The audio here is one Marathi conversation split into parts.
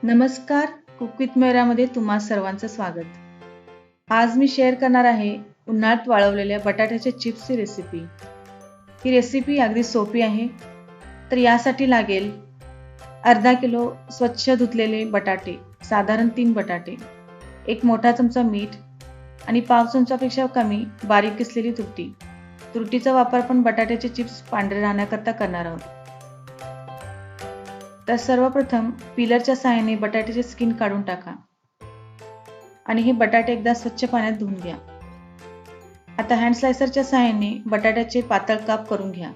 नमस्कार, कुक विथ मेरामध्ये तुम्हा सर्वांचं स्वागत। आज मी शेअर करणार आहे उन्हाळ्यात वाळवलेल्या बटाट्याच्या चिप्सची रेसिपी। ही रेसिपी अगदी सोपी आहे। तर यासाठी लागेल अर्धा किलो स्वच्छ धुतलेले बटाटे, साधारण 3 बटाटे, एक मोठा चमचा मीठ आणि पाव चमचापेक्षा कमी बारीक किसलेली तुरटी। तुरटीचा वापर पण बटाट्याचे चिप्स पांढरे राहण्याकरता करणार आहोत। तर सर्वप्रथम पिलरच्या सहाय्याने बटाट्याचे स्किन काढून टाका आणि हे बटाटे एकदा स्वच्छ पाण्यात धुवून घ्या। आता हँड स्लायसरच्या सहाय्याने बटाट्याचे पातळ काप करून घ्या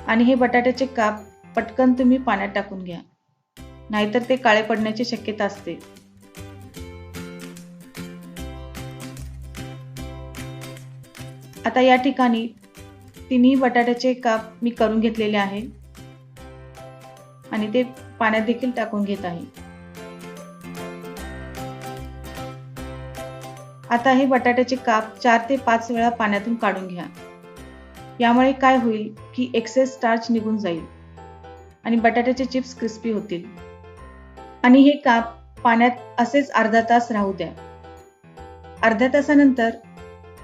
आणि हे बटाट्याचे काप पटकन तुम्ही पाण्यात टाकून घ्या, नाहीतर ते काळे पडण्याची शक्यता असते। आता या ठिकाणी तिन्ही बटाट्याचे काप मी करून घेतलेले आहे आणि ते पाण्यात देखील टाकून घेत आहे। आता हे बटाट्याचे काप 4 ते 5 वेळा पाण्यातून काढून घ्या। यामुळे काय होईल की एक्सेस स्टार्च निघून जाईल आणि बटाट्याचे चिप्स क्रिस्पी होतील। आणि हे काप पाण्यात असेच अर्धा तास राहू द्या। अर्ध्या तासानंतर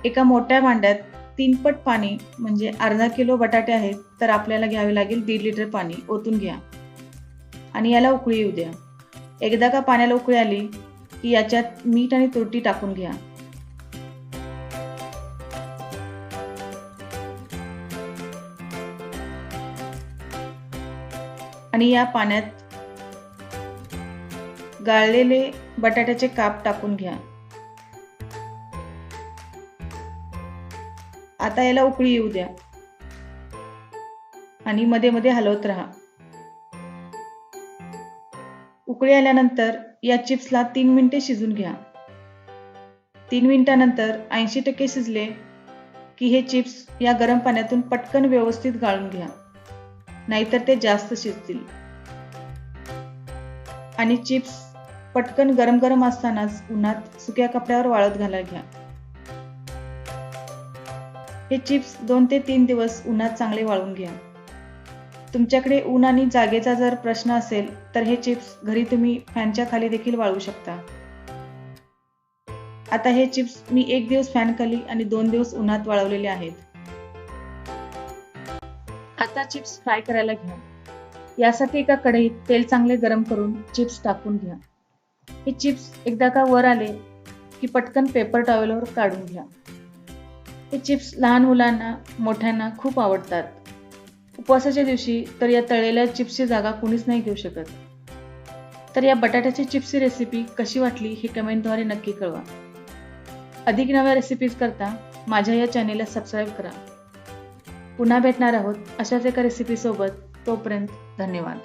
एका मोठ्या भांड्यात 3 पट पाणी, म्हणजे अर्धा किलो बटाटे आहेत तर आपल्याला घ्यावे लागेल 1.5 लिटर पाणी, ओतून घ्या आणि याला उकळी येऊ द्या। एकदा का पाण्याला उकळी आली की याच्यात मीठ आणि तुरटी टाकून घ्या आणि या पाण्यात गाळलेले बटाट्याचे काप टाकून घ्या। आता याला उकळी येऊ द्या आणि मध्ये मध्ये हलवत राहा। उकळी आल्यानंतर या चिप्सला 3 मिनिटे शिजून घ्या। 3 मिनिटांनंतर 80% शिजले की हे चिप्स या गरम पाण्यातून पटकन व्यवस्थित गाळून घ्या, नाहीतर ते जास्त शिजतील। आणि चिप्स पटकन गरम गरम असतानाच उन्हात सुक्या कपड्यावर वाळत घालायला घ्या। हे चिप्स 2 ते 3 दिवस उन्हात चांगले वाळून घ्या। तुमच्याकडे ऊन आणि जागेचा जर प्रश्न असेल तर हे चिप्स घरी तुम्ही फॅनच्या खाली देखील वाळवू शकता। आता हे चिप्स मी 1 दिवस फॅन खाली आणि 2 दिवस उन्हात वाळवलेले आहेत। आता चिप्स फ्राय करायला घ्या। यासाठी एका कढईत तेल चांगले गरम करून चिप्स टाकून घ्या। हे चिप्स एकदा का वर आले की पटकन पेपर टॉवेलवर काढून घ्या। हे चिप्स लहान मुलांना, मोठ्यांना खूप आवडतात। उपवासाच्या दिवशी तर या तळलेल्या चिप्सची जागा कुणीच नाही घेऊ शकत। तर या बटाट्याची चिप्सची रेसिपी कशी वाटली हे कमेंटद्वारे नक्की कळवा। अधिक नव्या रेसिपीज करता माझ्या या चॅनेलला सबस्क्राईब करा। पुन्हा भेटणार आहोत अशाच एका रेसिपी सोबत। तोपर्यंत धन्यवाद।